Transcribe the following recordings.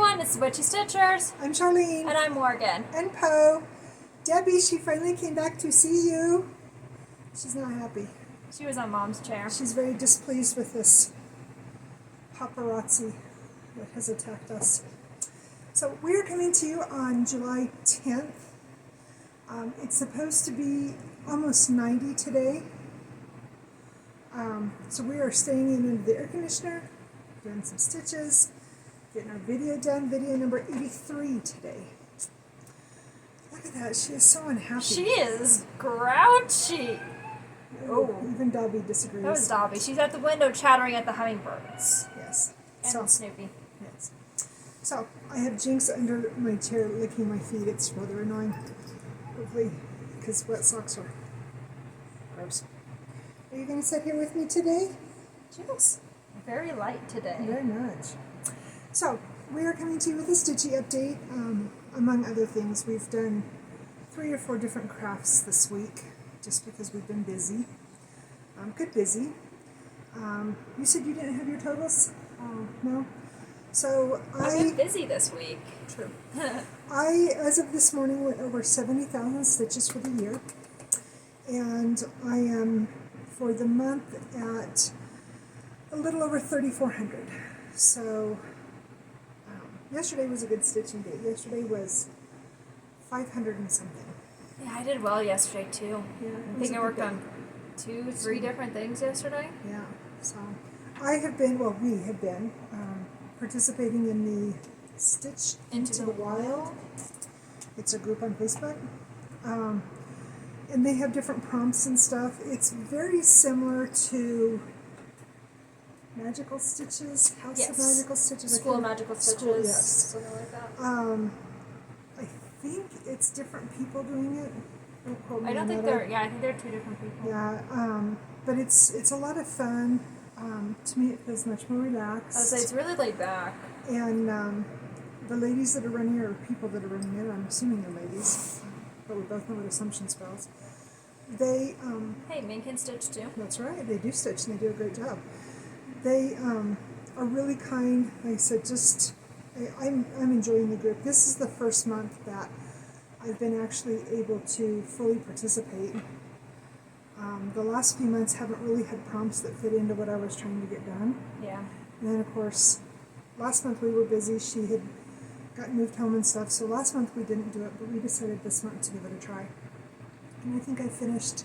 everyone, it's the Witchy Stitchers. I'm Charlene. And I'm Morgan. And Poe. Debbie, she finally came back to see you. She's not happy. She was on Mom's chair. She's very displeased with this paparazzi that has attacked us. So we're coming to you on July 10th. It's supposed to be almost 90 today. So we are staying in under the air conditioner, doing some stitches, getting our video done, video number 83 today. Look at that, she is so unhappy. She is grouchy. Oh, even Dobby disagrees. That was Dobby. She's at the window chattering at the hummingbirds. Yes. And Snoopy. Yes. So, I have Jinx under my chair licking my feet. It's rather annoying. Hopefully, because wet socks are gross. Are you going to sit here with me today? Jinx, very light today. Very much. So, we are coming to you with a Stitchy update. Among other things, we've done 3 or 4 different crafts this week, just because we've been busy. Good busy. You said you didn't have your totals? No? So I've been busy this week. True. I, as of this morning, went over 70,000 stitches for the year. And I am, for the month, at a little over 3,400. So, yesterday was a good stitching day. Yesterday was 500 and something. Yeah, I did well yesterday too. Yeah, I think I worked on 2, 3 different things yesterday. Yeah, so I have been, well, we have been participating in the Stitch Into the Wild. It's a group on Facebook. And they have different prompts and stuff. It's very similar to Magical Stitches, House of Magical Stitches. School of Magical Stitches. School, yes. Something like that. I think it's different people doing it. Don't quote me I don't on think that. they're, I think they're 2 different people. Yeah, but it's a lot of fun. To me, it feels much more relaxed. I would say it's really laid back. And the ladies that are running it, or people that are running it, I'm assuming they're ladies, but we both know what assumption spells. They hey, men can stitch too. That's right. They do stitch, and they do a great job. They are really kind. Like I said, I'm enjoying the group. This is the first month that I've been actually able to fully participate. The last few months haven't really had prompts that fit into what I was trying to get done. Yeah. And then, of course, last month we were busy. She had gotten moved home and stuff, so last month we didn't do it, but we decided this month to give it a try. And I think I finished,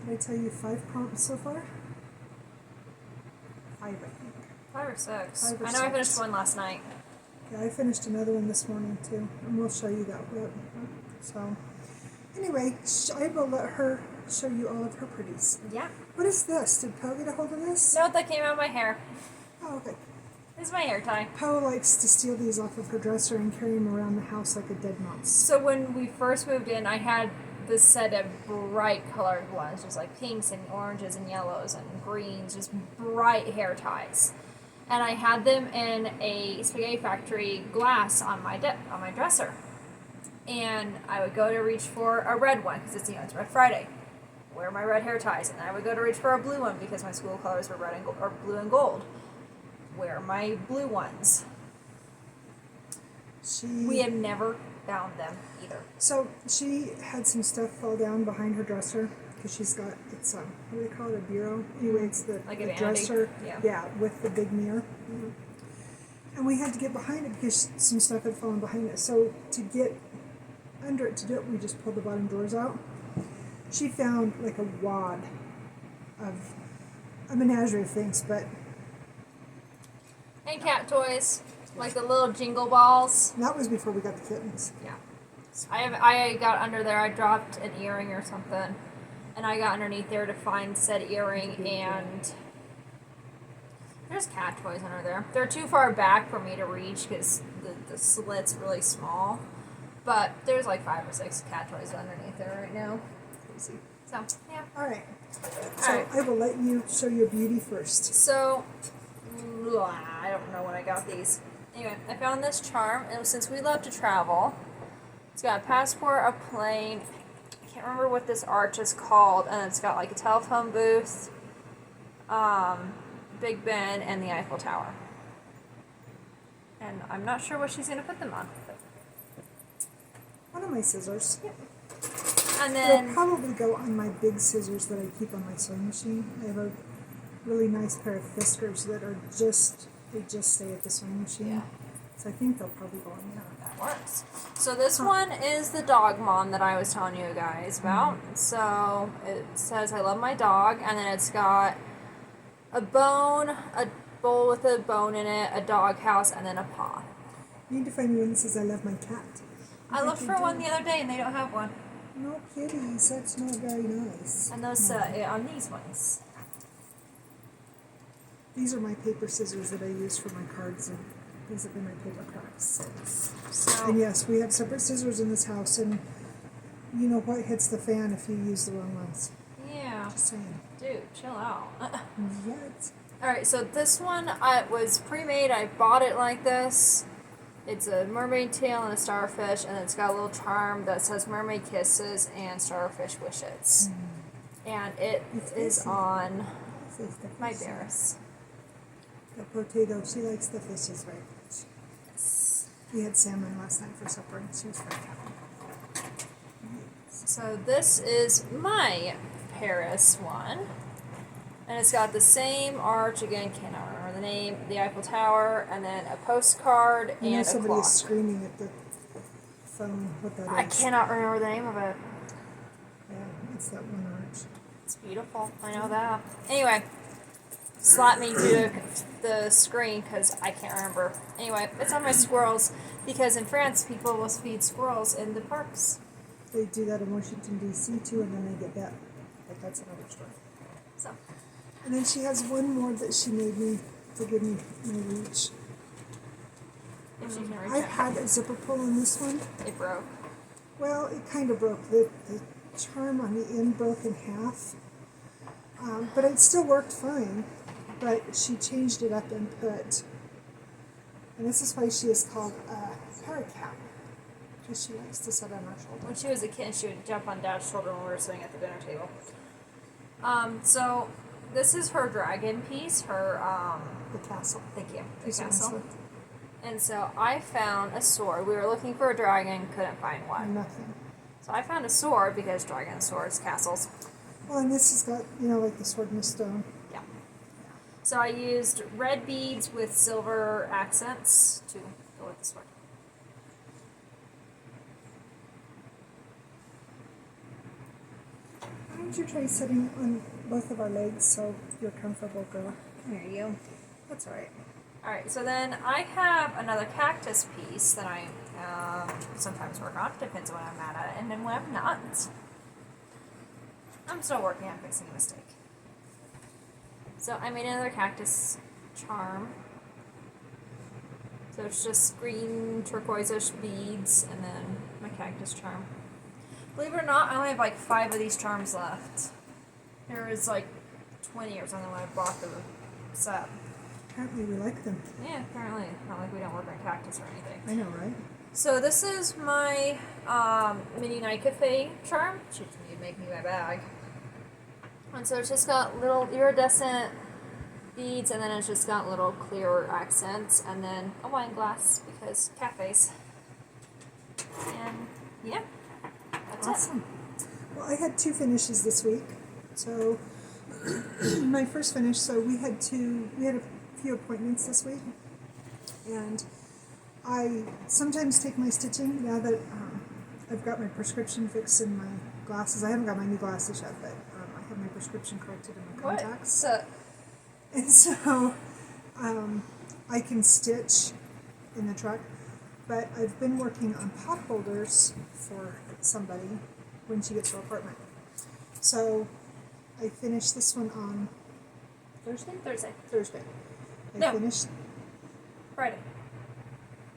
did I tell you 5 prompts so far? 5, I think. 5 or 6. 5 or I know I 6. finished one last night. Yeah, I finished another one this morning too, and we'll show you that. So, anyway, I will let her show you all of her pretties. Yeah. What is this? Did Poe get a hold of this? No, that came out of my hair. Oh, okay. This is my hair tie. Poe likes to steal these off of her dresser and carry them around the house like a dead mouse. So when we first moved in, I had this set of bright colored ones, just like pinks and oranges and yellows and greens, just bright hair ties. And I had them in a Spaghetti Factory glass on my dresser. And I would go to reach for a red one because it's Red Friday. Wear my red hair ties, and I would go to reach for a blue one because my school colors were red and or blue and gold. Wear my blue ones. We have never found them either. So she had some stuff fall down behind her dresser because she's got what do they call it, a bureau? Anyway, it's the dresser, with the big mirror. Mm-hmm. And we had to get behind it because some stuff had fallen behind it. So to get under it to do it, we just pulled the bottom drawers out. She found like a wad of a menagerie of things, but and cat toys, like the little jingle balls. And that was before we got the kittens. Yeah. I got under there, I dropped an earring or something, and I got underneath there to find said earring, and there's cat toys under there. They're too far back for me to reach because the slit's really small, but there's like 5 or 6 cat toys underneath there right now. Crazy. So, yeah. Alright. So I will let you show your beauty first. So, I don't know when I got these. Anyway, I found this charm, and since we love to travel, it's got a passport, a plane, I can't remember what this arch is called, and it's got like a telephone booth, Big Ben, and the Eiffel Tower. And I'm not sure what she's going to put them on. But... One of my scissors. Yep. And then... It'll probably go on my big scissors that I keep on my sewing machine. I have a really nice pair of Fiskars that are they just stay at the sewing machine. Yeah. So I think they'll probably go on there. That works. So this one is the dog mom that I was telling you guys about. So it says, I love my dog, and then it's got a bowl with a bone in it, a dog house, and then a paw. You need to find me one that says, I love my cat. I looked for one the other day, and they don't have one. No kitties, that's not very nice. And those on these ones. These are my paper scissors that I use for my cards, and these have been my paper crafts. So, and yes, we have separate scissors in this house, and you know what hits the fan if you use the wrong ones. Yeah. Just saying. Dude, chill out. What? Alright, so this one was pre-made. I bought it like this. It's a mermaid tail and a starfish, and it's got a little charm that says mermaid kisses and starfish wishes. And it is on my bears. The potato, she likes the fishes very much. Yes. We had salmon last night for supper, and she was very happy. So this is my Paris one. And it's got the same arch, again, cannot remember the name, the Eiffel Tower, and then a postcard and a somebody clock. is screaming at the phone what that is. I cannot remember the name of it. Yeah, it's that one arch. It's beautiful, I know that. Anyway, slap me through the screen because I can't remember. Anyway, it's on my squirrels because in France people will feed squirrels in the parks. They do that in Washington, D.C. too, and then they get that. But that's another story. So. And then she has one more that she made me, forgive me, my reach. If she can reach I it. had a zipper pull on this one. It broke. Well, it kind of broke. The charm on the end broke in half. But it still worked fine. But she changed it up and put, and this is why she is called a paracat. Because she likes to sit on our shoulder. When she was a kid, she would jump on Dad's shoulder when we were sitting at the dinner table. So this is her dragon piece, her, the castle. Thank you, the castle. And so I found a sword. We were looking for a dragon, couldn't find one. Nothing. So I found a sword because dragon swords, castles. Well, and this has got, like the sword in the stone. Yeah. So I used red beads with silver accents to go with the sword. Why don't you try sitting on both of our legs so you're comfortable, girl? There you go. That's all right. Alright, so then I have another cactus piece that I sometimes work on. Depends on when I'm mad at it and then when I'm not. I'm still working on fixing a mistake. So I made another cactus charm. So it's just green turquoise-ish beads and then my cactus charm. Believe it or not, I only have like 5 of these charms left. There was like 20 or something when I bought the set. Apparently we like them. Yeah, apparently. Not like we don't work on cactus or anything. I know, right? So this is my mini night cafe charm. She made me my bag. And so it's just got little iridescent beads, and then it's just got little clear accents, and then a wine glass because cafes. And yeah, that's awesome. Well, I had 2 finishes this week. So my first finish. So we had a few appointments this week, and I sometimes take my stitching now that I've got my prescription fixed in my glasses. I haven't got my new glasses yet, but I have my prescription corrected in my contacts. And so I can stitch in the truck, but I've been working on pot holders for somebody when she gets her apartment. So I finished this one on Thursday. I finished Friday.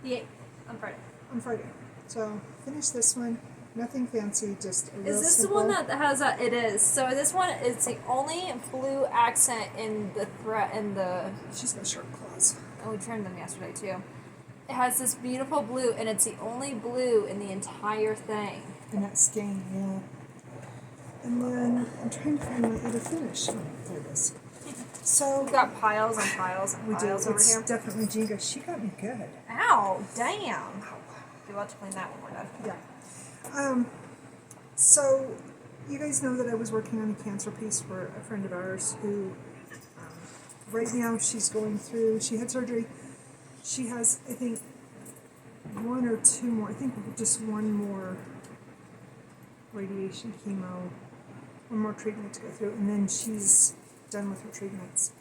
The 8th on Friday. On Friday. So finished this one. Nothing fancy, just a real Is this simple. the one that has a? It is. So this one is the only blue accent in the She's got sharp claws. And we trimmed them yesterday too. It has this beautiful blue, and it's the only blue in the entire thing. And that skein, yeah. And then I'm trying to find my other finish. Oh, there it is. So we've got piles and piles and piles over here. It's definitely Jinga. She got me good. Ow, damn. We'll have to clean that when we're done. Yeah. So you guys know that I was working on a cancer piece for a friend of ours who, right now she's going through, she had surgery. She has, I think, one or two more, I think just one more radiation, chemo, one more treatment to go through, and then she's done with her treatments.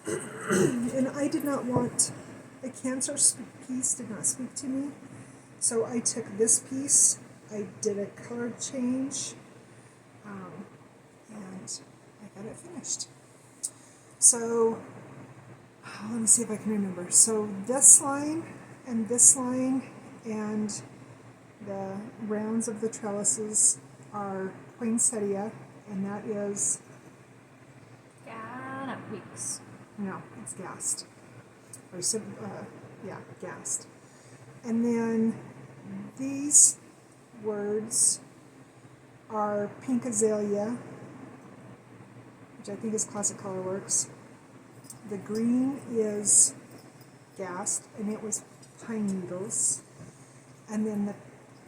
And I did not want, a cancer piece did not speak to me, so I took this piece, I did a color change, and I got it finished. So, let me see if I can remember. So this line and the rounds of the trellises are poinsettia, and that is... Weeks. No, it's gassed. Or gassed. And then these words are pink azalea, which I think is Classic Colorworks. The green is gassed, and it was pine needles. And then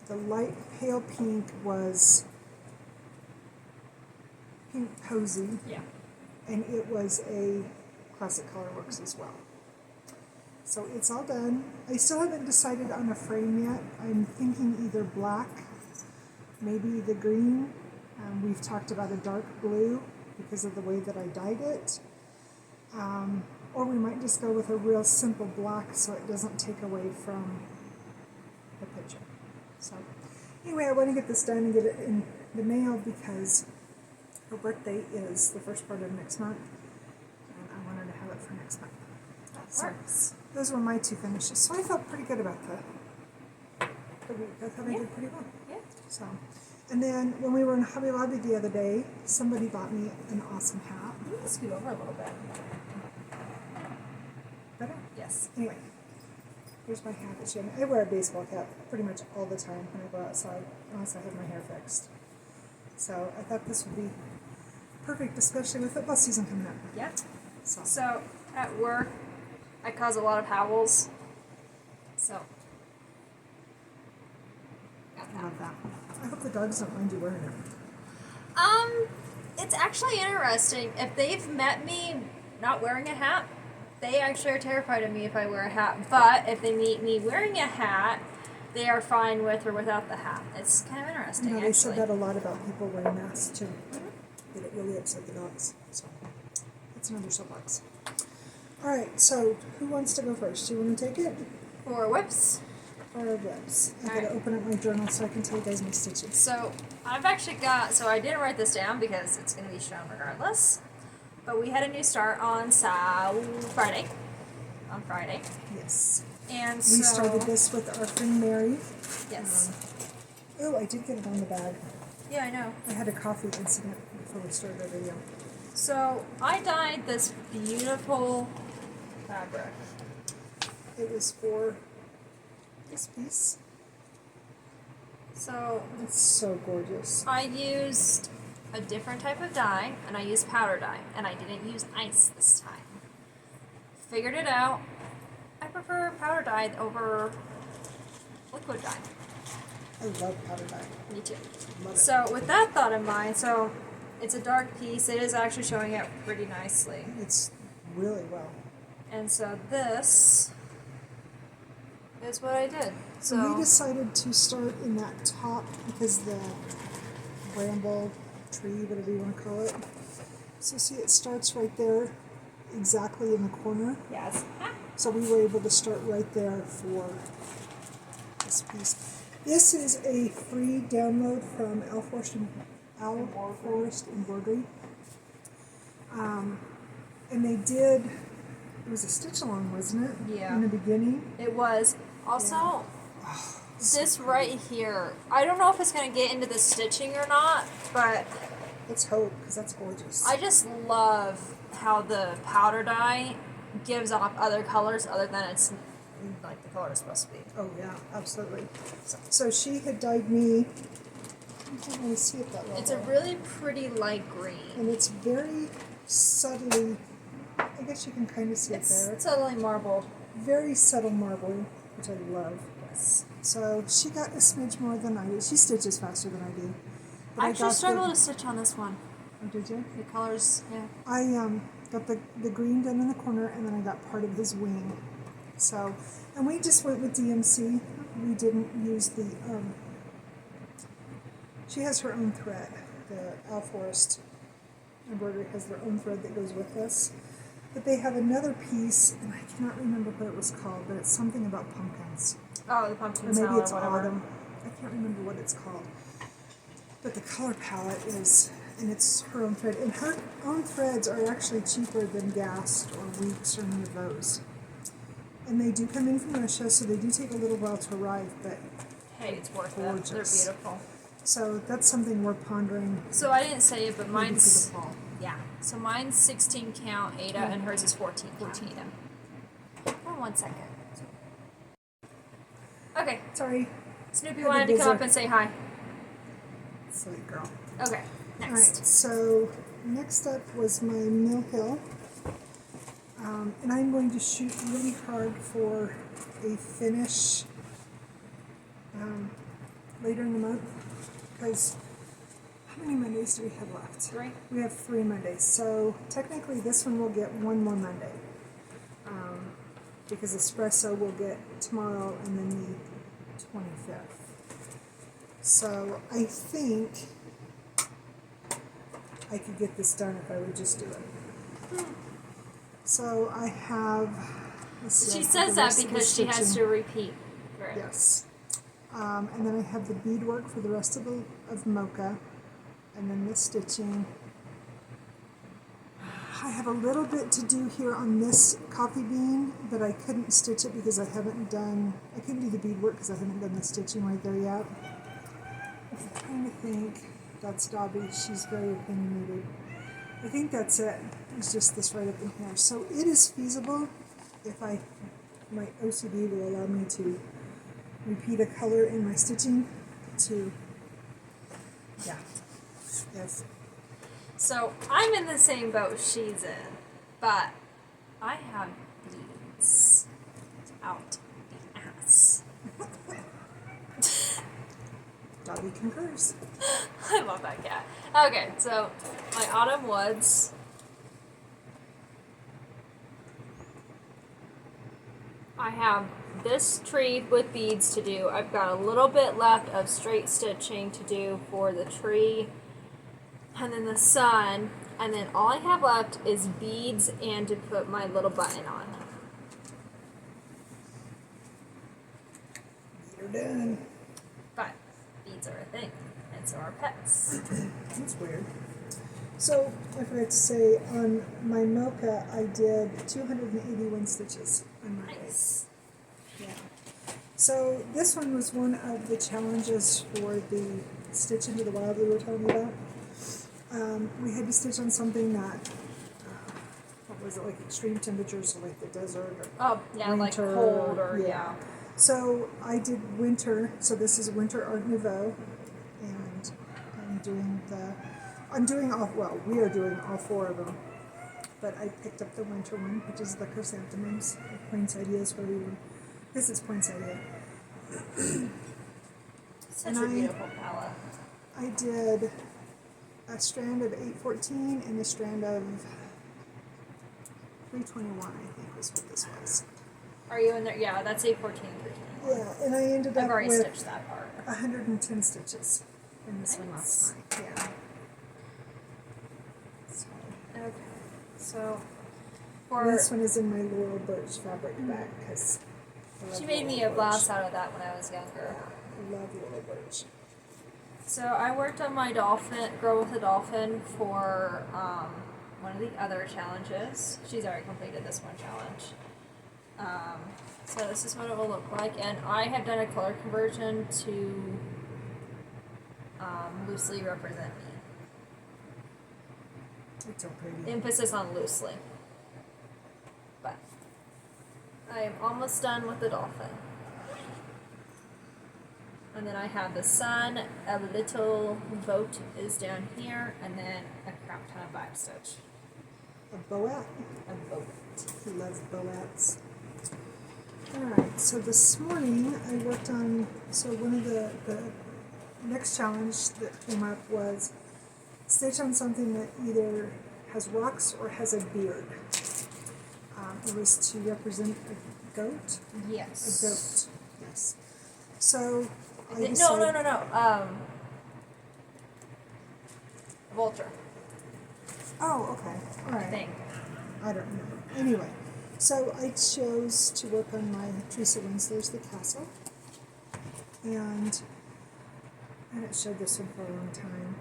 the light pale pink was pink posy. Yeah. And it was a Classic Colorworks as well. So it's all done. I still haven't decided on a frame yet. I'm thinking either black, maybe the green. We've talked about a dark blue because of the way that I dyed it. Or we might just go with a real simple black so it doesn't take away from the picture. So anyway, I want to get this done and get it in the mail because her birthday is the first part of next month, and I want her to have it for next month. That works. Those were my two finishes, so I felt pretty good about the week. I thought I did pretty well. Yeah. So, and then when we were in Hobby Lobby the other day, somebody bought me an awesome hat. Let's scoot over a little bit. Better? Yes. Anyway, here's my hat that she had. I wear a baseball cap pretty much all the time when I go outside, unless I have my hair fixed. So I thought this would be perfect, especially with football season coming up. Yeah. So at work, I cause a lot of howls. So I love that. I hope the dogs don't mind you wearing it. It's actually interesting. If they've met me not wearing a hat, they actually are terrified of me if I wear a hat. But if they meet me wearing a hat, they are fine with or without the hat. It's kind of interesting, You know, they actually. said that a lot about people wearing masks too. That it really upset the dogs. So that's another soapbox. All right. So who wants to go first? Do you want to take it? For whips. Or whips? I gotta Alright. open up my journal so I can tell you guys my stitches. So I've actually got. So I didn't write this down because it's going to be shown regardless. But we had a new start on Friday. On Friday. Yes. And We so started this with our friend Mary. Yes. Oh, I did get it on the bag. Yeah, I know. I had a coffee incident before we started the video. So I dyed this beautiful fabric. It was for this piece. So It's so gorgeous. I used a different type of dye, and I used powder dye, and I didn't use ice this time. Figured it out. I prefer powder dye over liquid dye. I love powder dye. Me too. Love it. So with that thought in mind, so it's a dark piece. It is actually showing up pretty nicely. It's really well. And so this is what I did. So we decided to start in that top because the bramble tree, whatever you want to call it. So see, it starts right there, exactly in the corner. yes. So we were able to start right there for this piece. This is a free download from Owl Forest Embroidery. And they did, it was a stitch along, wasn't it? Yeah. In the beginning. It was. Also, Yeah. this right here, I don't know if it's going to get into the stitching or not, but Let's hope, because that's gorgeous. I just love how the powder dye gives off other colors other than it's like the color it's supposed to be. Oh yeah, absolutely. So she had dyed me, you can't really see it that well. It's a really pretty light green. And it's very subtly I guess you can kind of see it there. It's totally marbled. Very subtle marbling, which I love. Yes. So she got a smidge more than I do. She stitches faster than I do. But I actually struggled to stitch on this one. Oh, did you? The colors, yeah. I got the green done in the corner, and then I got part of his wing. So, and we just went with DMC. We didn't use the, she has her own thread. The Al Forest embroidery has their own thread that goes with this. But they have another piece, and I cannot remember what it was called, but it's something about pumpkins. Oh, the pumpkin or maybe salad it's or whatever. autumn. I can't remember what it's called. But the color palette is, and it's her own thread. And her own threads are actually cheaper than Gast or Weeks or any of those. And they do come in from Russia, so they do take a little while to arrive, but hey, it's worth gorgeous. it. They're beautiful. So that's something we're pondering. So I didn't say it, but mine's, for the fall. yeah. So mine's 16 count Ada, and hers is 14 count Ada. For 1 second. Okay. Sorry. Snoopy wanted to come up and say hi. Silly girl. Okay, next. All right, so next up was my Mill Hill. And I'm going to shoot really hard for a finish later in the month, because how many Mondays do we have left? 3. We have 3 Mondays, so technically this one will get 1 more Monday, because Espresso will get tomorrow and then the 25th. So I think I could get this done if I would just do it. So I have. She says that because she has to repeat. Right. Yes. And then I have the beadwork for the rest of Mocha, and then the stitching. I have a little bit to do here on this coffee bean, but I couldn't stitch it because I couldn't do the beadwork because I haven't done the stitching right there yet. I'm trying to think. That's Dobby. She's very opinionated. I think that's it. It's just this right up in here. So it is feasible if my OCD will allow me to repeat a color in my stitching to, yeah, yes. So I'm in the same boat she's in, but I have beads out the ass. Dobby concurs. I love that cat. Okay, so my autumn woods. I have this tree with beads to do. I've got a little bit left of straight stitching to do for the tree and then the sun, and then all I have left is beads and to put my little button on. You're done. But beads are a thing, and so are pets. That's weird. So I forgot to say, on my Mocha, I did 281 stitches on my Nice. Yeah. So this one was one of the challenges for the Stitch Into the Wild we were talking about. We had to stitch on something that, what was it, like extreme temperatures, so like the desert or Oh, yeah, winter, like cold or, yeah. So I did winter, so this is Winter Art Nouveau, and we are doing all 4 of them. But I picked up the winter one, which is the chrysanthemums, poinsettias, where we were. This is poinsettia. Such a beautiful palette. I did a strand of 814 and a strand of 321, I think was what this was. Are you in there? Yeah, that's 814, 321. Yeah, and I ended I've up already with stitched that part. 110 stitches in this one last night. Yeah. So, Okay, so for this one is in my Laurel Birch fabric bag because she made me a blouse out of that when I was younger. I love Laurel Birch. So I worked on my dolphin, girl with a dolphin, for one of the other challenges. She's already completed this one challenge. So this is what it will look like, and I have done a color conversion to loosely represent me. It's so pretty. The emphasis on loosely. But I am almost done with the dolphin. And then I have the sun, a little boat is down here, and then a crap ton of vibe stitch. a boat. A boat. He loves boats. Alright, so this morning I worked on, so one of the next challenge that came up was stitch on something that either has rocks or has a beard. It was to represent a goat. Yes. A goat. Yes. So I No. A vulture. Oh, okay. All right. I think. I don't know. Anyway, so I chose to work on my Teresa Winsler's The Castle, and I haven't showed this one for a long time.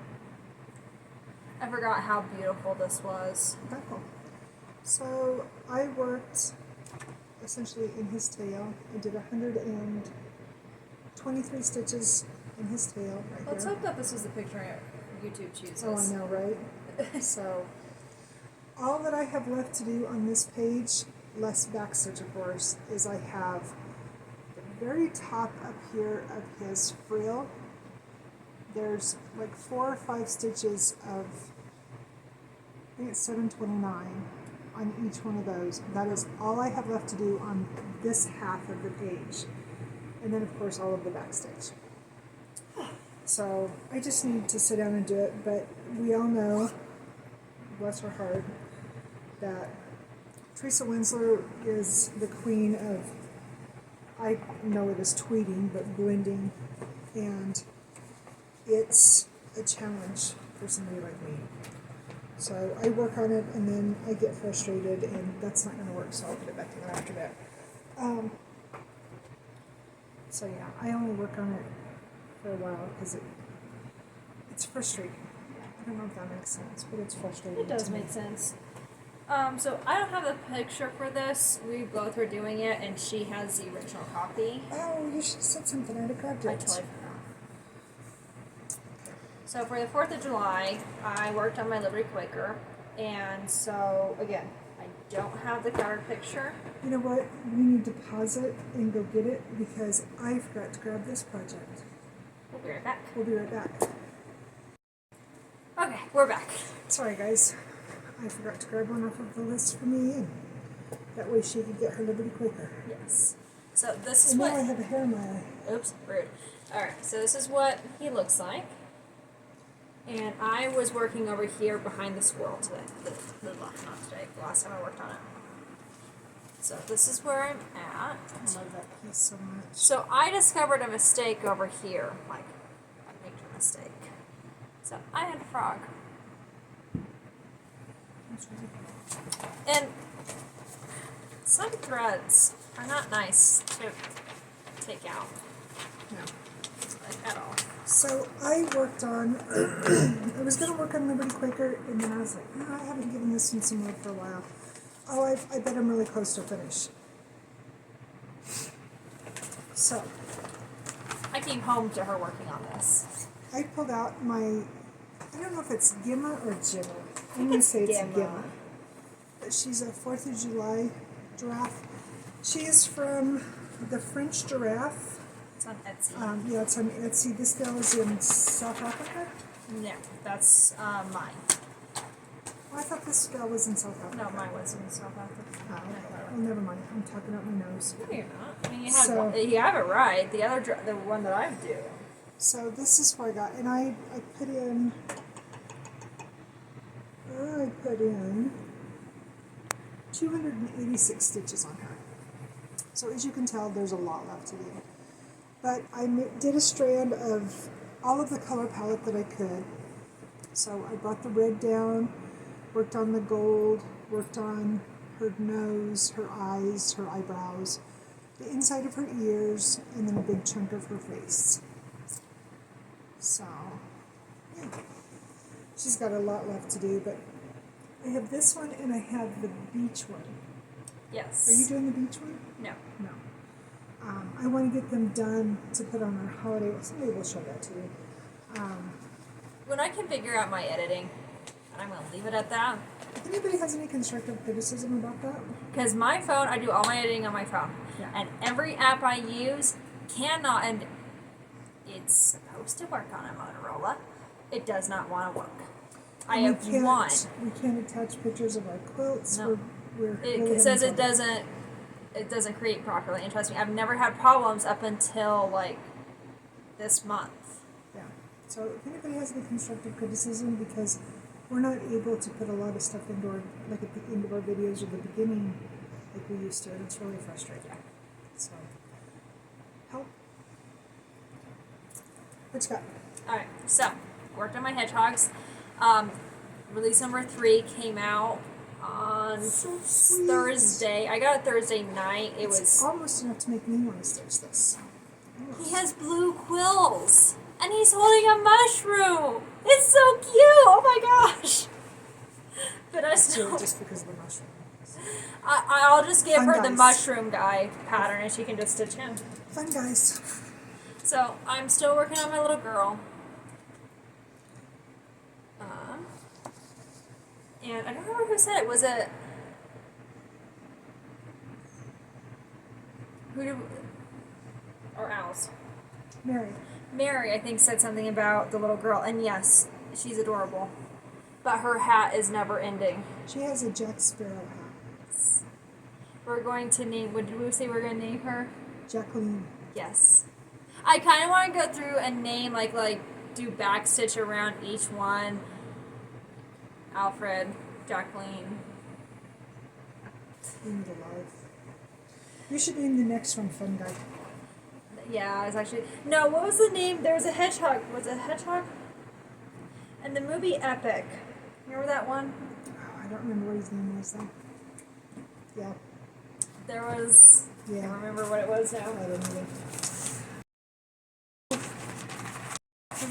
I forgot how beautiful this was. Oh. So I worked essentially in his tail. I did 123 stitches in his tail right Let's here. hope that this is the picture YouTube chooses. Oh, I know, right? So all that I have left to do on this page, less back stitch of course, is I have the very top up here of his frill. There's like 4 or 5 stitches of, I think it's 729 on each one of those. That is all I have left to do on this half of the page. And then of course all of the back stitch. So I just need to sit down and do it, but we all know, bless her heart, that Teresa Winsler is the queen of, I know it as tweeting, but blending, and it's a challenge for somebody like me. So I work on it and then I get frustrated and that's not going to work, so I'll put it back together after that. So yeah, I only work on it for a while because it's frustrating. I don't know if that makes sense, but it's frustrating. It does make sense. So I don't have the picture for this. We both were doing it, and she has the original copy. Oh, you should have said something. I'd have grabbed it. I totally forgot. So for the 4th of July, I worked on my Liberty Quaker, and so again, I don't have the cover picture. You know what? We need to pause it and go get it because I forgot to grab this project. We'll be right back. We'll be right back. Okay, we're back. Sorry, guys. I forgot to grab one off of the list for me, and that way she could get her Liberty Quaker. Yes. So this is and what... now I have a hair in my eye. Oops, rude. Alright, so this is what he looks like. And I was working over here behind the squirrel today. Not today, the last time I worked on it. So this is where I'm at. I love that piece so much. So I discovered a mistake over here. Like, a major mistake. So I had a frog. And some threads are not nice to take out. No. Like, at all. So I worked on, I was going to work on Liberty Quaker, and then I was like, no, I haven't given this one some love for a while. Oh, I bet I'm really close to finish. So I came home to her working on this. I pulled out my, I don't know if it's Gemma or Gemma. I'm going to say it's Gemma. But she's a 4th of July giraffe. She is from the French Giraffe. It's on Etsy. Yeah, it's on Etsy. This gal is in South Africa? No, that's mine. Oh, I thought this gal was in South Africa. No, mine was in South Africa. Oh, okay. Well, never mind. I'm talking out my nose. No, you're not. I mean, you have it right. The other, the one that I'm doing. So this is what I got, and I put in 286 stitches on her. So as you can tell, there's a lot left to do. But I did a strand of all of the color palette that I could. So I brought the red down, worked on the gold, worked on her nose, her eyes, her eyebrows, the inside of her ears, and then a big chunk of her face. So, yeah. She's got a lot left to do, but I have this one and I have the beach one. Yes. Are you doing the beach one? No. No. I want to get them done to put on our holiday. Someday we'll show that to you. When I can figure out my editing, and I'm going to leave it at that. If anybody has any constructive criticism about that? Because my phone, I do all my editing on my phone. Yeah. And every app I use cannot, and it's supposed to work on a Motorola. It does not want to work. I have one. We can't attach pictures of our quilts. No. It says it doesn't create properly. And trust me, I've never had problems up until like this month. Yeah. So if anybody has any constructive criticism, because we're not able to put a lot of stuff into our, like at the end of our videos or the beginning like we used to, and it's really frustrating. Yeah. So help. What you got? Alright, so worked on my hedgehogs. Release number 3 came out on Thursday. I got it Thursday night. It's was almost enough to make me want to stitch this. Almost. He has blue quills, and he's holding a mushroom. It's so cute. Oh my gosh! But I still just because of the mushroom. I'll just give her the mushroom guy pattern, and she can just stitch him. Fun guys. So I'm still working on my little girl. And I don't remember who said it. Was it or Alice? Mary, I think, said something about the little girl, and yes, she's adorable. But her hat is never ending. She has a Jack Sparrow hat. We're going to name. What did we say we're going to name her? Jacqueline. Yes. I kind of want to go through and name like do backstitch around each one. Alfred, Jacqueline. Name the life. You should name the next one Fun Guy. Yeah, it's actually... No, what was the name? There was a hedgehog. Was it a hedgehog? And the movie Epic. Remember that one? Oh, I don't remember what his name was, though. Yeah. There was... Yeah. I can't remember what it was now. I don't either.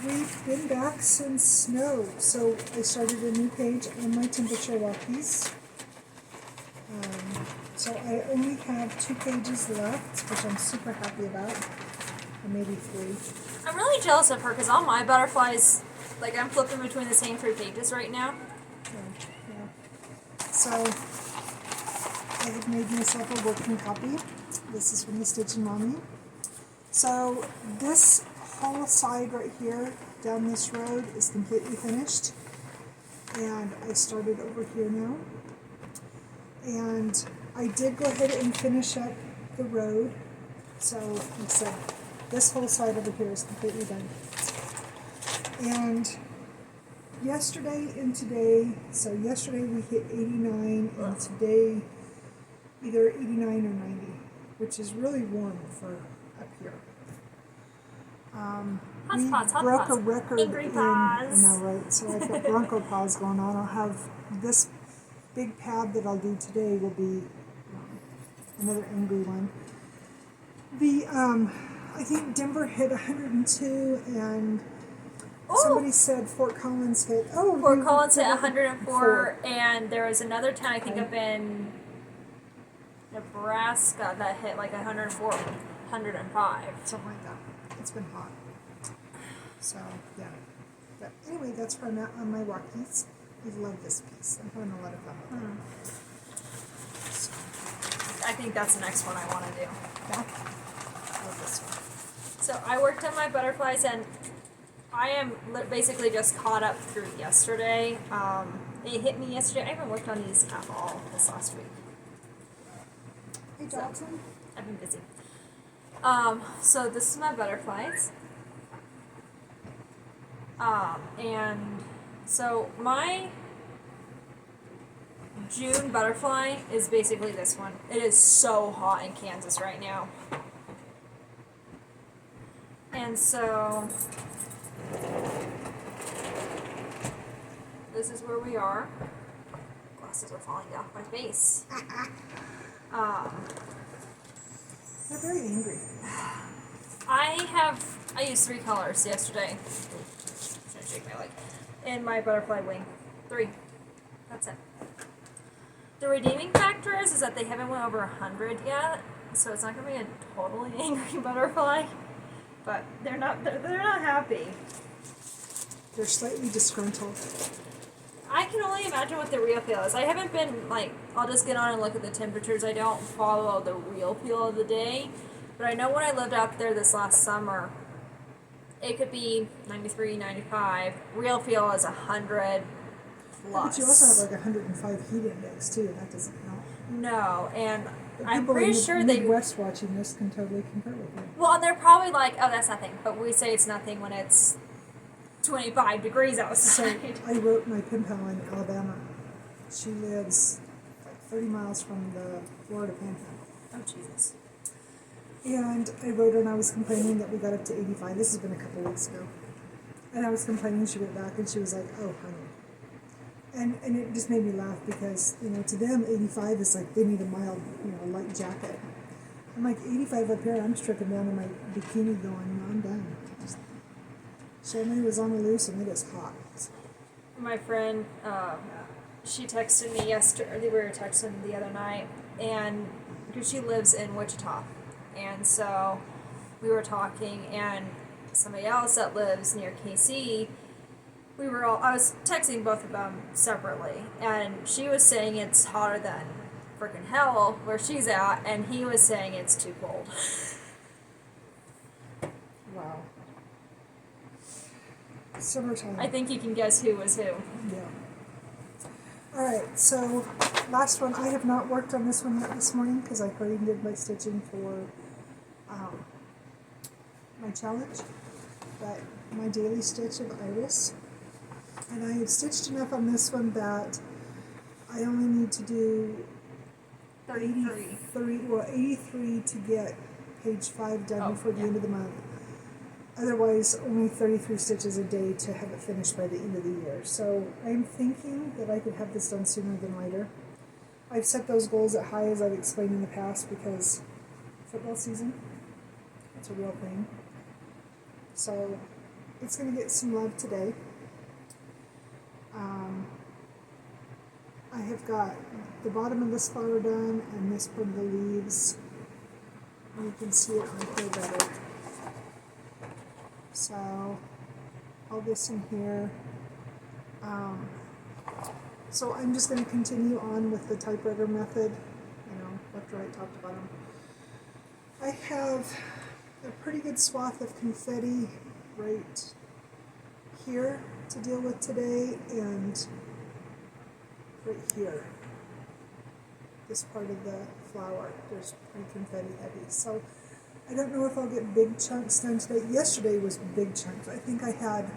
We've been back since snow, so I started a new page on my temperature walkies. So I only have 2 pages left, which I'm super happy about, or maybe 3. I'm really jealous of her because all my butterflies, like I'm flipping between the same 3 pages right now. Yeah. So I have made myself a working copy. This is from the Stitchin' Mommy. So this whole side right here down this road is completely finished, and I started over here now, and I did go ahead and finish up the road. So like I said, this whole side over here is completely done. And yesterday and today, so yesterday we hit 89 and today either 89 or 90, which is really warm for up here. We broke a record Angry paws. I know, right? So I've got Bronco paws going on. I'll have this big pad that I'll do today will be another angry one. The I think Denver hit 102, and somebody said Fort Collins hit. Fort Collins hit 104, and there was another town I think up in Nebraska that hit like 104, 105, something like that. It's been hot. So yeah. But anyway, that's where I'm at on my walkies. I love this piece. I'm having a lot of fun with it. So, I think that's the next one I want to do. Yeah. Love this one. So I worked on my butterflies, and I am basically just caught up through yesterday. It hit me yesterday. I haven't worked on these at all this last week. Hey, Dalton. So, I've been busy. So this is my butterflies. And so my June butterfly is basically this one. It is so hot in Kansas right now. And so this is where we are. Glasses are falling off my face. They're very angry. I used 3 colors yesterday. I'm trying to shake my leg. In my butterfly wing. 3. That's it. The redeeming factor is that they haven't went over 100 yet, so it's not going to be a totally angry butterfly. But they're not happy. They're slightly disgruntled. I can only imagine what the real feel is. I haven't been, like, I'll just get on and look at the temperatures. I don't follow the real feel of the day. But I know when I lived out there this last summer, it could be 93, 95. Real feel is 100, plus. But you also have like 105 heat index too, and that doesn't help. No, and I'm people pretty in sure Midwest watching this can totally concur with you. Well, and they're probably like, oh, that's nothing. But we say it's nothing when it's 25 degrees outside. So I wrote my pen pal in Alabama. She lives like 30 miles from the Florida Panhandle. Oh, Jesus. And I wrote her and I was complaining that we got up to 85. This has been a couple weeks ago. And I was complaining, she went back and she was like, oh, honey. And it just made me laugh because, to them, 85 is like they need a mild, light jacket. I'm like, 85 up here, I'm stripping down in my bikini going, I'm done. Just, show me was on the loose and it is hot. My friend, she texted me yesterday, we were texting the other night, and because she lives in Wichita. And so we were talking, and somebody else that lives near KC, I was texting both of them separately, and she was saying it's hotter than freaking hell where she's at, and he was saying it's too cold. Wow. Summertime. I think you can guess who was who. Yeah. Alright, so last one. I have not worked on this one yet this morning because I hurried and did my stitching for my challenge, but my daily stitch of iris. And I have stitched enough on this one that I only need to do 83 to get page 5 done before the end of the month. Otherwise, only 33 stitches a day to have it finished by the end of the year. So I'm thinking that I could have this done sooner than later. I've set those goals at high, as I've explained in the past, because football season, it's a real thing. So it's going to get some love today. I have got the bottom of this flower done and this part of the leaves. And you can see it right here better. So all this in here. So I'm just going to continue on with the typewriter method, left, right, top to bottom. I have a pretty good swath of confetti right here to deal with today, and right here, this part of the flower, there's pretty confetti heavy. So I don't know if I'll get big chunks done today. Yesterday was big chunks. I think I had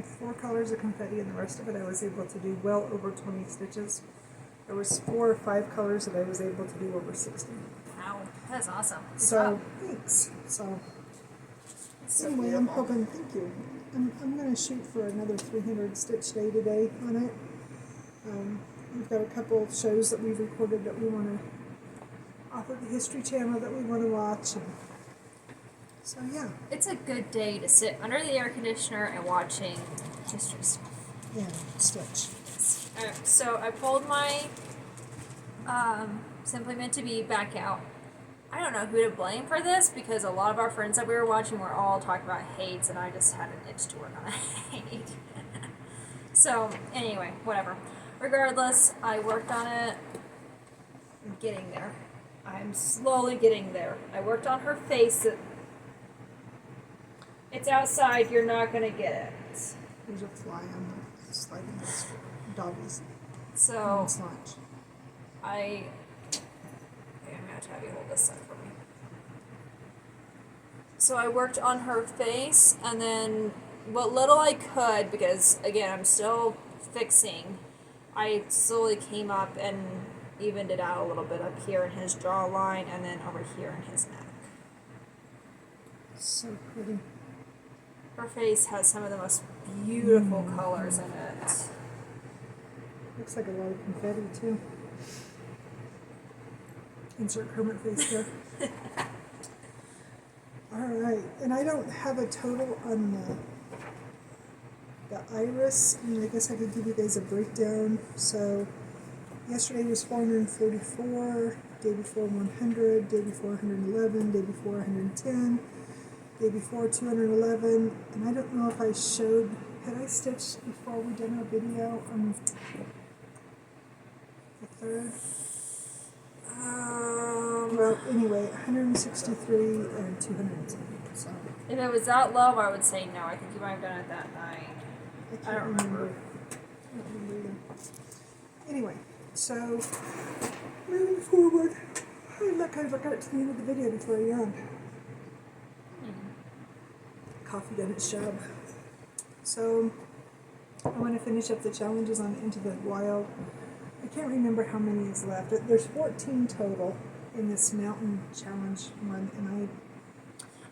4 colors of confetti, and the rest of it I was able to do well over 20 stitches. There was 4 or 5 colors that I was able to do over 60. Wow, that's awesome. So, thanks. So, anyway, I'm hoping, thank you. I'm going to shoot for another 300 stitch day today on it. We've got a couple shows that we've recorded that we want to offer the History Channel that we want to watch. And so, yeah. It's a good day to sit under the air conditioner and watching history stuff. Yeah, stitch. Alright, so I pulled my Simply Meant to Be back out. I don't know who to blame for this because a lot of our friends that we were watching were all talking about hates, and I just had an itch to work on a hate. So, anyway, whatever. Regardless, I worked on it. I'm getting there. I'm slowly getting there. I worked on her face. It's outside, you're not going to get it. There's a fly on the sliding doggies. So, it's lunch. I'm going to have you hold this side for me. So I worked on her face, and then what little I could, because again, I'm still fixing, I slowly came up and evened it out a little bit up here in his jawline, and then over here in his neck. So pretty. Her face has some of the most beautiful colors in it. Looks like a lot of confetti, too. Insert Kermit face there. Alright, and I don't have a total on the iris. I mean, I guess I could give you guys a breakdown. So, yesterday was 444, day before 100, day before 111, day before 110, day before 211, and I don't know if I showed, had I stitched before we done our video on the 3rd? Well, anyway, 163 and 210. So if it was that low, I would say no. I think you might have done it that night. I don't remember. I don't remember either. Anyway, so moving forward. Hey, look, I got to the end of the video before I yawned. Coffee done its job. So I want to finish up the challenges on Into the Wild. I can't remember how many is left. There's 14 total in this mountain challenge one, and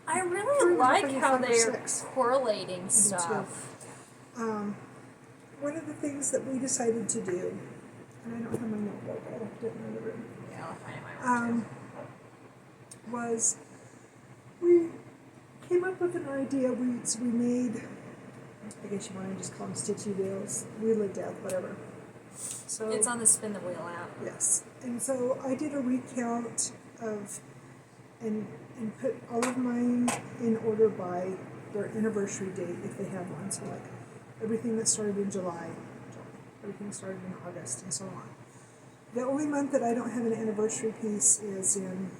I really like how they're correlating stuff. One of the things that we decided to do, and I don't have my notebook, I left it in the room. Yeah, I'll find my room was we came up with an idea. So we made, I guess you want to just call them stitchy wheels, wheel of death, whatever. So it's on the spin the wheel app. Yes, and so I did a recount of and put all of mine in order by their anniversary date if they have one. So like everything that started in July, everything started in August, and so on. The only month that I don't have an anniversary piece is in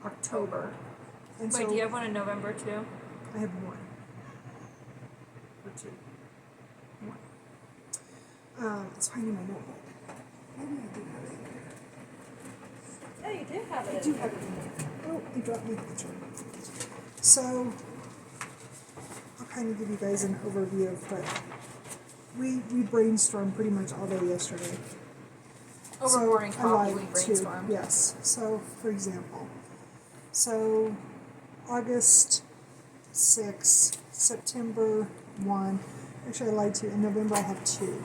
October. And wait, do you have one in November too? I have one. Or two. One. It's finding my notebook. Maybe I do have it here. Yeah, you do have it. I do have it in there. Oh, you dropped my picture. So, I'll kind of give you guys an overview of what we brainstormed pretty much all day yesterday. Over morning coffee, we brainstormed. Yes. So, for example, August 6, September 1. Actually, I lied to you. In November, I have 2.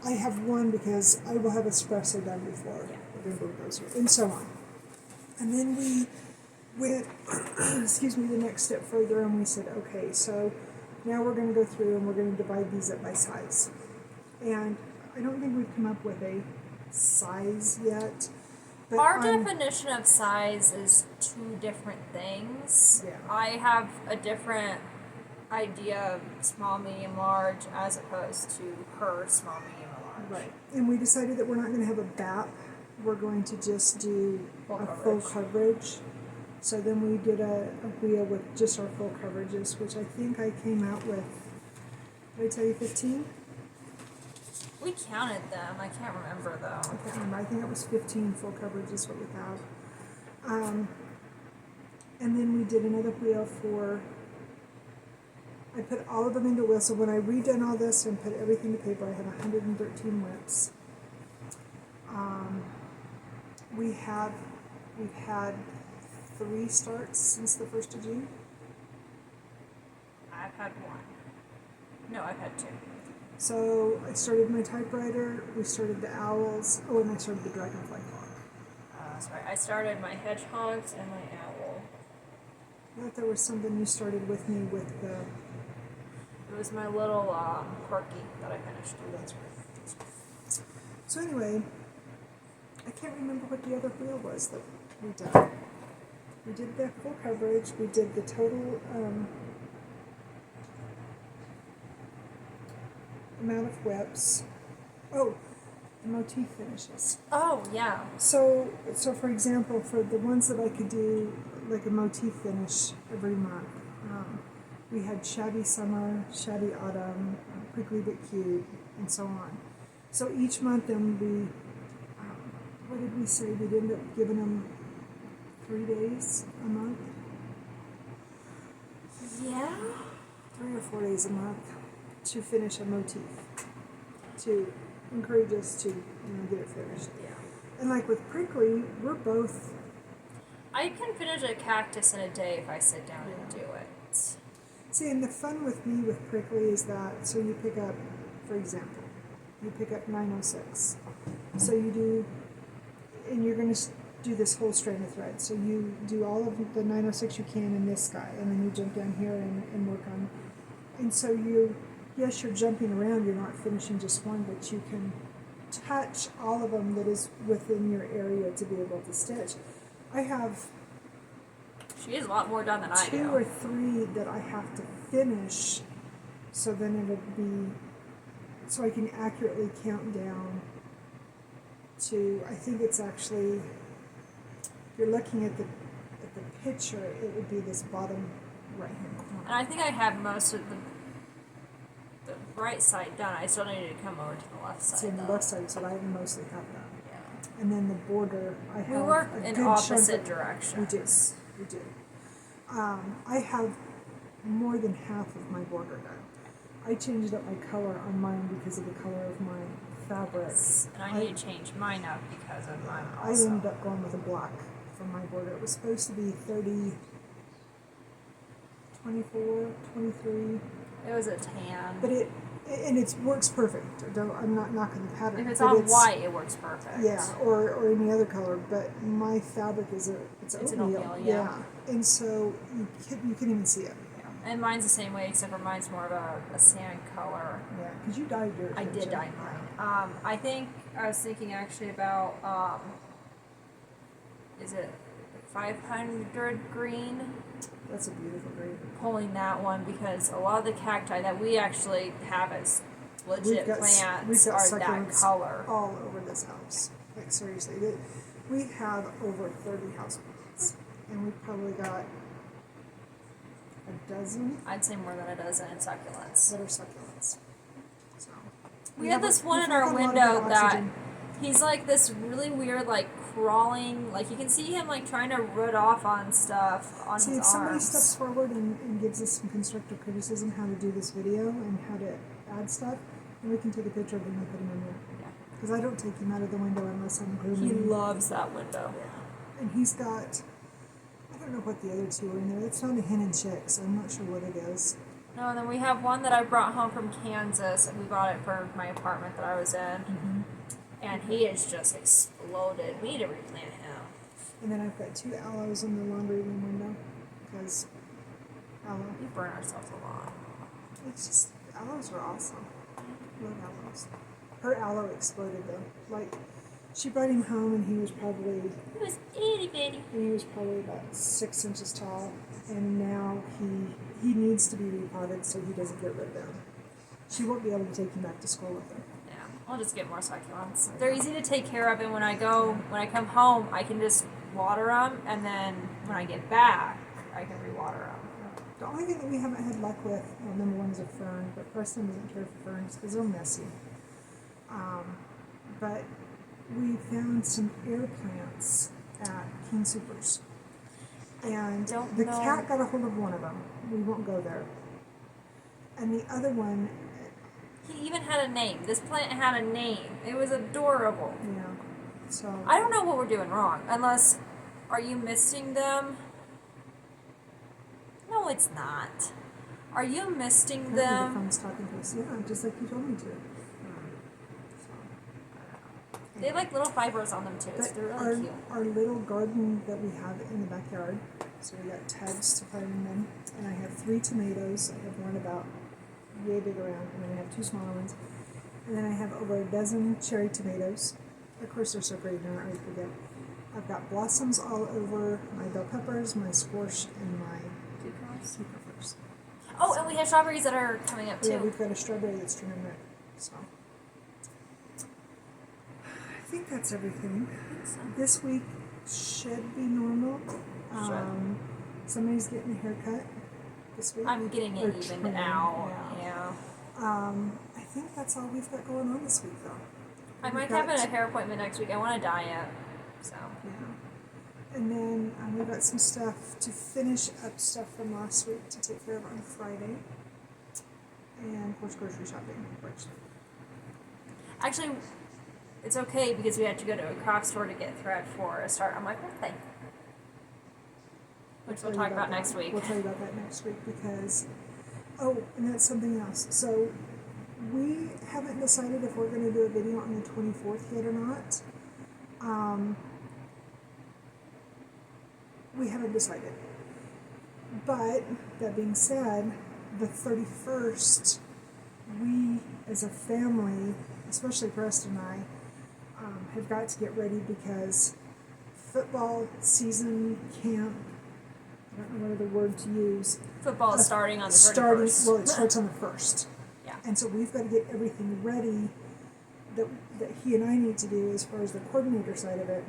I have 1 because I will have espresso done before November goes through, and so on. And then we went, excuse me, the next step further, and we said, okay, so now we're going to go through and we're going to divide these up by size. And I don't think we've come up with a size yet. But our definition of size is 2 different things. Yeah. I have a different idea of small, medium, large as opposed to her small, medium, or large. Right. And we decided that we're not going to have a BAP. We're going to just do full coverage. So then we did a wheel with just our full coverages, which I think I came out with, did I tell you 15? We counted them. I can't remember though. I can't remember. I think it was 15 full coverage is what we have. And then we did another wheel for, I put all of them into wheel. So when I redone all this and put everything to paper, I had 113 whips. We've had 3 starts since the 1st of June. I've had 1. No, I've had 2. So I started my typewriter, we started the owls, and I started the dragonfly clock. That's right. I started my hedgehogs and my owl. I thought there was something you started with me with the... It was my little quirky that I finished. Oh, that's right. So anyway, I can't remember what the other wheel was that we did. We did the full coverage, we did the total amount of whips. Oh, the motif finishes. Oh, yeah. So for example, for the ones that I could do like a motif finish every month, we had Shabby Summer, Shabby Autumn, Prickly but Cute, and so on. So each month then we, what did we say? We'd end up giving them 3 days a month? Yeah? 3 or 4 days a month to finish a motif, to encourage us to get it finished. Yeah. And like with Prickly, we're both... I can finish a cactus in a day if I sit down and do it. See, and the fun with me with Prickly is that, so you pick up, for example, you pick up 906. So you do, and you're going to do this whole strand of thread. So you do all of the 906 you can in this guy, and then you jump down here and work on, and so yes, you're jumping around, you're not finishing just one, but you can touch all of them that is within your area to be able to stitch. I have... She is a lot more done than I do. 2 or 3 that I have to finish, so then it'll be, so I can accurately count down to, I think it's actually if you're looking at the picture, it would be this bottom right hand corner. And I think I have most of the right side done. I still need to come over to the left side. See, on the left side, so I mostly have that. Yeah. And then the border, I have. We work a in good opposite directions. We do. I have more than half of my border done. I changed up my color on mine because of the color of my fabric. Yes. And I need to change mine up because of mine I also. ended up going with a black for my border. It was supposed to be 30, 24, 23. It was a tan. But it works perfect. I'm not knocking the pattern. If it's on white, it works perfect. Yeah, or any other color. But my fabric is it's an oatmeal, yeah. And so you can even see it. Yeah. And mine's the same way, except for mine's more of a sand color. Yeah, because you dyed yours. I did dye mine. I was thinking actually about is it 500 green? That's a beautiful green. Pulling that one because a lot of the cacti that we actually have as legit plants are that color. All over this house. Like seriously, we have over 30 houseplants, and we've probably got a dozen. I'd say more than a dozen in succulents. That are succulents. So we had this one in our window that he's like this really weird, like crawling, like you can see him like trying to root off on stuff on his arms. If somebody steps forward and gives us some constructive criticism how to do this video and how to add stuff, then we can take a picture of him and put him in there. Yeah. Because I don't take him out of the window unless I'm grooming. He loves that window. Yeah. And he's got, I don't know what the other two are in there. It's not a hen and chick, so I'm not sure what it is. No, and then we have one that I brought home from Kansas, and we bought it for my apartment that I was in. Mm-hmm. And he has just exploded. We need to replant him. And then I've got 2 aloes in the laundry room window. Because aloe. We burn ourselves a lot. It's just, aloes are awesome. I love aloes. Her aloe exploded though. Like, she brought him home and he was probably... He was itty bitty. And he was probably about 6 inches tall. And now he needs to be repotted so he doesn't get rid down. She won't be able to take him back to school with her. I'll just get more succulents. They're easy to take care of, and when I come home, I can just water them, and then when I get back, I can re-water them. The only thing that we haven't had luck with, well, number one is a fern, but Preston doesn't care for ferns because they're messy. But we found some air plants at King Supers, and the cat got a hold of one of them. We won't go there. And the other one. He even had a name. This plant had a name. It was adorable. Yeah. So I don't know what we're doing wrong. Unless, are you misting them? No, it's not. Are you misting them? The phone's talking to us. Yeah, just like you told me to. They have like little fibers on them too. So they're really cute. Our little garden that we have in the backyard. So we got tubs to plant them in, and I have 3 tomatoes. I have one about yay big around, and then I have 2 smaller ones, and then I have over a dozen cherry tomatoes. Of course, they're so pretty, they're not ready to get. I've got blossoms all over my bell peppers, my squash, and my cucumbers. Oh, and we have strawberries that are coming up too. Yeah, we've got a strawberry that's turning red. So I think that's everything. This week should be normal. Somebody's getting a haircut this week. I'm getting it evened out. Yeah. I think that's all we've got going on this week, though. I might have a hair appointment next week. I want to dye it, so. Yeah. And then we've got some stuff to finish up stuff from last week to take care of on Friday. And, of course, grocery shopping. Actually, it's okay because we had to go to a craft store to get thread for a start on my birthday. Which we'll talk about next week. We'll tell you about that next week because, and that's something else. So we haven't decided if we're going to do a video on the 24th yet or not. We haven't decided. But that being said, the 31st, we as a family, especially Preston and I, have got to get ready because football season, camp, I don't know what other word to use. Football is starting on the 31st. Well, it starts on the 1st. Yeah. And so we've got to get everything ready that he and I need to do as far as the coordinator side of it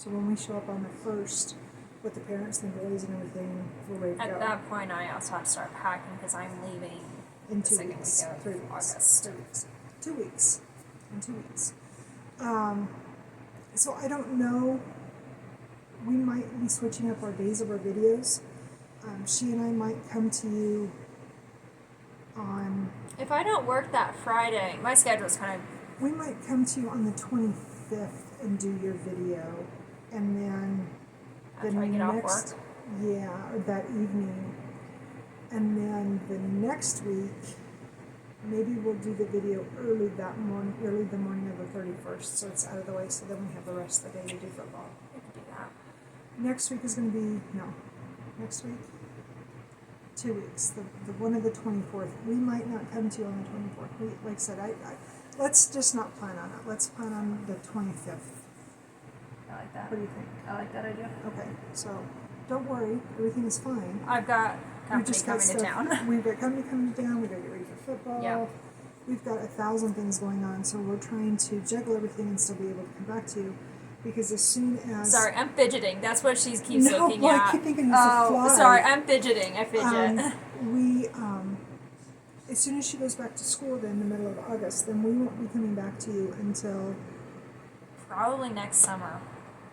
So when we show up on the 1st with the parents and the boys and everything, we're ready to go. At that point, I also have to start packing because I'm leaving in the 2 second weeks. week of 3 weeks. August. 3 weeks. 2 weeks. In 2 weeks. So I don't know. We might be switching up our days of our videos. She and I might come to you on... If I don't work that Friday, my schedule's kind of... We might come to you on the 25th and do your video. And then after I get off work? Yeah, or that evening. And then the next week, maybe we'll do the video early the morning of the 31st, so it's out of the way, so then we have the rest of the day to do football. We could do that. Next week is going to be, next week? 2 weeks, the one of the 24th. We might not come to you on the 24th. Like I said, let's just not plan on it. Let's plan on the 25th. I like that. What do you think? I like that idea. Okay, so don't worry, everything is fine. I've got company coming to town. We've got company coming to town, we've got to get ready for football. Yep. We've got 1,000 things going on, so we're trying to juggle everything and still be able to come back to you. Because as soon as... Sorry, I'm fidgeting. That's what she keeps looking I at. keep thinking it's a fly. Sorry, I'm fidgeting. I fidget. As soon as she goes back to school then, in the middle of August, then we won't be coming back to you until... Probably next summer.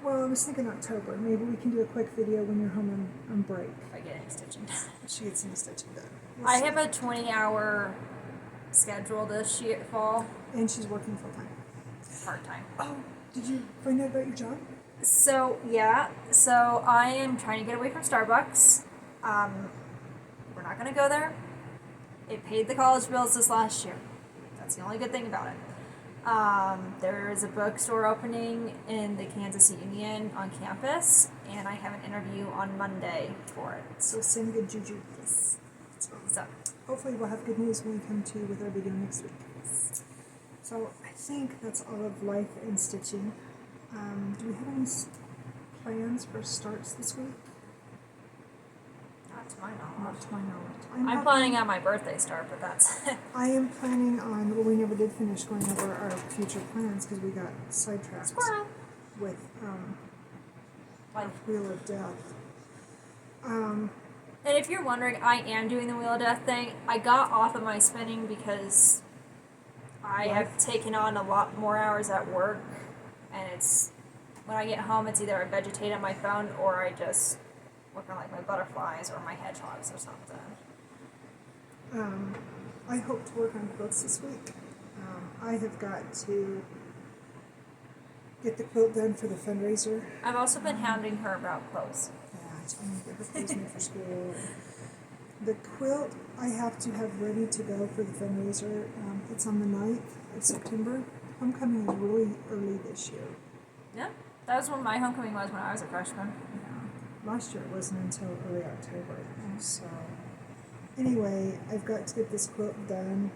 Well, I was thinking October. Maybe we can do a quick video when you're home on break. If I get any stitching done. She gets any stitching done. I have a 20-hour schedule this fall. And she's working full-time. Part-time. Oh, did you find out about your job? So, yeah. So, I am trying to get away from Starbucks. We're not going to go there. It paid the college bills this last year. That's the only good thing about it. There is a bookstore opening in the Kansas Union on campus, and I have an interview on Monday for it. So send good juju. Yes. So, hopefully we'll have good news when we come to you with our video next week. So I think that's all of life and stitching. Do we have any plans for starts this week? not to my knowledge. Not to my knowledge. I'm planning on my birthday start, but that's I am planning on, well, we never did finish going over our future plans because we got sidetracked with Wheel of Death. And if you're wondering, I am doing the Wheel of Death thing. I got off of my spinning because I have taken on a lot more hours at work, and it's, when I get home, it's either I vegetate on my phone or I just work on like my butterflies or my hedgehogs or something. I hope to work on quilts this week. I have got to get the quilt done for the fundraiser. I've also been hounding her about clothes. Yeah, I'm going to get her clothes made for school. The quilt I have to have ready to go for the fundraiser. It's on the 9th of September. Homecoming is really early this year. Yeah, that was when my homecoming was when I was a freshman. Yeah. Last year it wasn't until early October. So anyway, I've got to get this quilt done.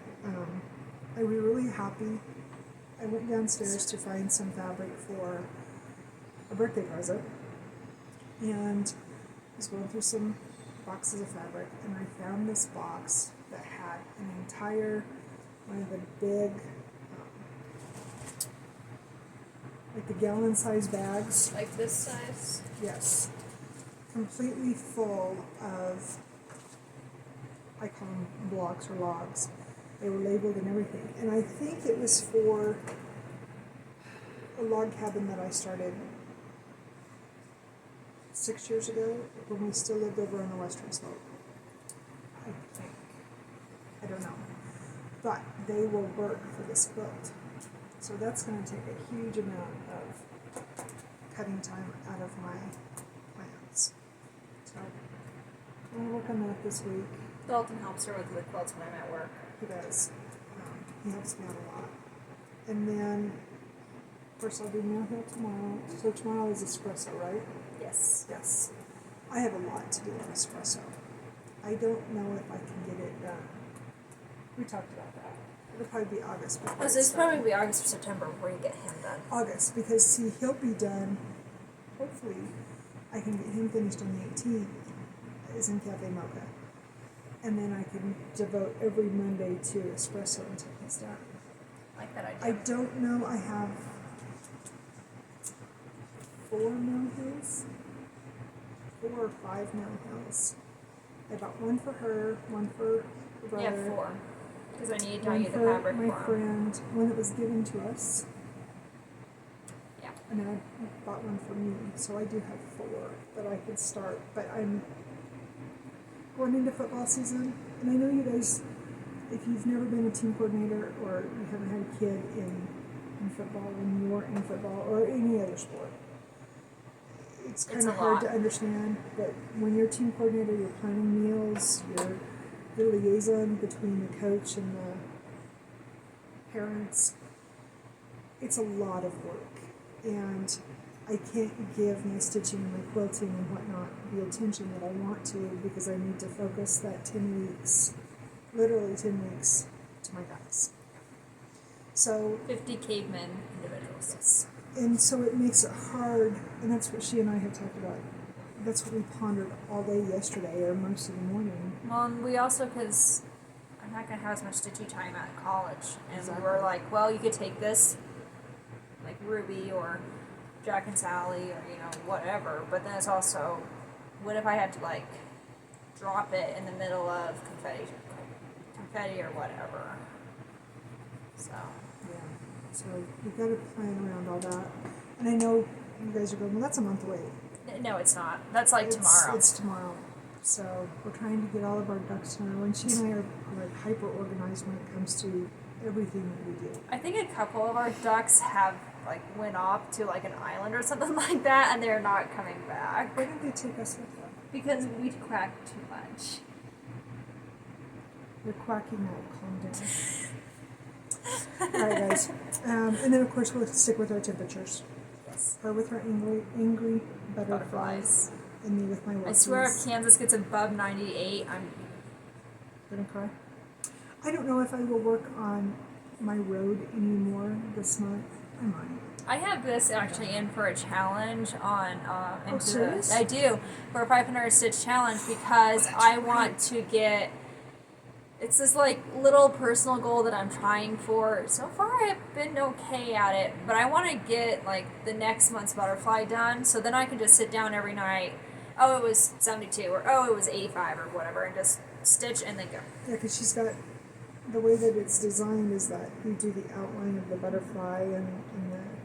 I was really happy. I went downstairs to find some fabric for a birthday present, and was going through some boxes of fabric, and I found this box that had an entire, one of the big, like the gallon-size bags. Like this size? Yes. Completely full of, I call them blocks or logs. They were labeled and everything. And I think it was for a log cabin that I started 6 years ago when we still lived over on the western slope. I think. I don't know. But they will work for this quilt. So that's going to take a huge amount of cutting time out of my plans. So I'm going to work on that this week. Dalton helps her with the quilts when I'm at work. He does. He helps me out a lot. And then, of course, I'll do Mill Hill tomorrow. So tomorrow is espresso, right? Yes. Yes. I have a lot to do on espresso. I don't know if I can get it done. We talked about that. It'll probably be August. Oh, so it's probably be August or September before you get him done. August, because see, he'll be done. Hopefully, I can get him finished on the 18th. Is in Cafe Mocha. And then I can devote every Monday to espresso until he's done. Like that idea. I don't know. I have 4 mill hills. 4 or 5 mill hills. I bought one for her, one for the brother. Yeah, 4. Because I need to one get the for fabric my for 'em. friend, one that was given to us. Yeah. And then I bought one for me, so I do have 4 that I could start. But I'm going into football season, and I know you guys, if you've never been a team coordinator or you haven't had a kid in football, when you're in football or any other sport, it's kind of hard to understand. But when you're a team coordinator, you're planning meals, you're the liaison between the coach and the parents. It's a lot of work, and I can't give my stitching and my quilting and whatnot the attention that I want to, because I need to focus that 10 weeks, literally 10 weeks, to my guys. So 50 cavemen individuals. Yes. And so it makes it hard, and that's what she and I have talked about. That's what we pondered all day yesterday, or most of the morning. Well, and we also, because I'm not going to have as much stitchy time at college, and Exactly. we were like, well, you could take this, like Ruby or Jack and Sally, or, you know, whatever, but then it's also, what if I had to, like, drop it in the middle of confetti or whatever? So. Yeah. So we've got to plan around all that. And I know you guys are going, well, that's a month away. No, it's not. That's like tomorrow. It's tomorrow. So we're trying to get all of our ducks in a row. And she and I are like hyper organized when it comes to everything that we do. I think a couple of our ducks have like went off to like an island or something like that, and they're not coming back. Why don't they take us with them? Because we quack too much. You're quacking now. Calm down. All right, guys. And then, of course, we'll stick with our temperatures. Yes. Her with her angry butterflies. And me with my workies. I swear if Kansas gets above 98, I'm gonna cry. I don't know if I will work on my road anymore this month. I might. I have this actually in for a challenge on serious? I do, for a 500 stitch challenge, because I want to get, it's this like little personal goal that I'm trying for. So far I've been okay at it, but I want to get like the next month's butterfly done, so then I can just sit down every night, oh it was 72 or oh it was 85 or whatever, and just stitch and then go. Yeah, because she's got, the way that it's designed is that you do the outline of the butterfly and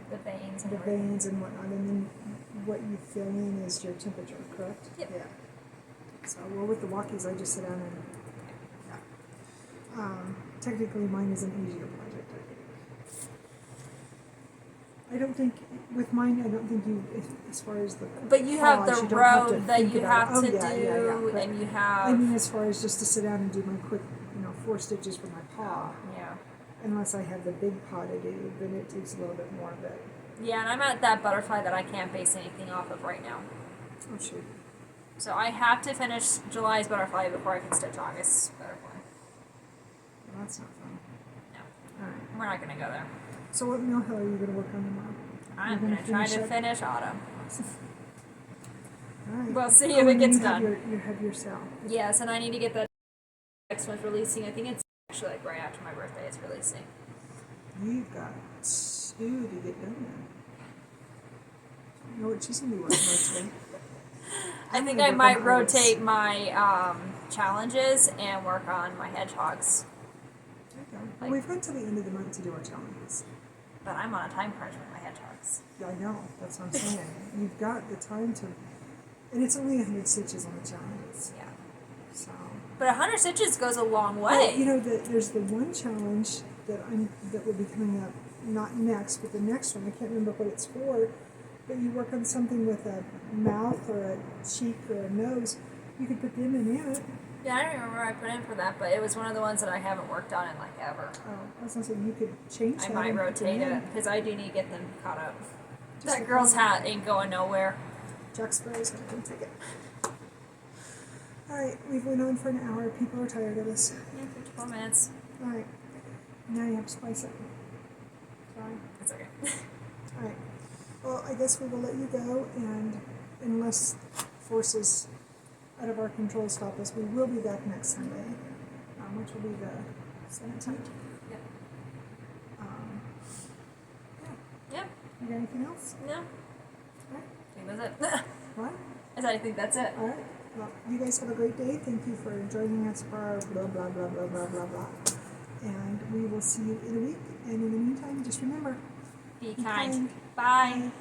the veins and whatnot, and then what you fill in is your temperature, correct? Yep. Yeah. So, well, with the walkies, I just sit down and, yeah. Technically, mine is an easier project, I think. I don't think, with mine, I don't think you, as far as the But you have the you don't row have to that think you about have it. to Oh, do, yeah, and you have... I mean, as far as just to sit down and do my quick, 4 stitches for my paw. Yeah. Unless I have the big paw to do, then it takes a little bit more of it. Yeah, and I'm at that butterfly that I can't base anything off of right now. Oh, shoot. So I have to finish July's butterfly before I can stitch August's butterfly. Well, that's not fun. No. All right. We're not going to go there. So what mill hill are you going to work on tomorrow? I'm going to try to finish autumn. All right. We'll see if it gets done. You have your cell. Yes, and I need to get the next one's releasing. I think it's actually like right after my birthday it's releasing. You've got 2 to get done then. You know what she's going to be working on today? I think I might rotate my challenges and work on my hedgehogs. There you go. Well, we've got to the end of the month to do our challenges. But I'm on a time crunch with my hedgehogs. Yeah, I know. That's what I'm saying. You've got the time to... And it's only 100 stitches on the challenges. Yeah. So... But 100 stitches goes a long way. Well, there's the one challenge that will be coming up, not next, but the next one. I can't remember what it's for. But you work on something with a mouth or a cheek or a nose. You could put them in it. Yeah, I don't remember what I put in for that, but it was one of the ones that I haven't worked on in like ever. Oh, I was going to say you could change that. I might rotate it because I do need to get them caught up. That girl's hat ain't going nowhere. Jack Sparrow's going to come take it. All right, we've went on for an hour. People are tired of this. Yeah, 54 minutes. All right, now you have to spice it. Sorry. That's okay. All right. Well, I guess we will let you go, and unless forces out of our control stop us, we will be back next Sunday, which will be the 17th. Yep. Yeah. Yep. You got anything else? No. All right. that's it. What? I said I think that's it. All right. Well, you guys have a great day. Thank you for joining us for our blah, blah, blah, blah, blah, blah, blah. And we will see you in a week. And in the meantime, just remember, Be kind. kind. Bye. Bye.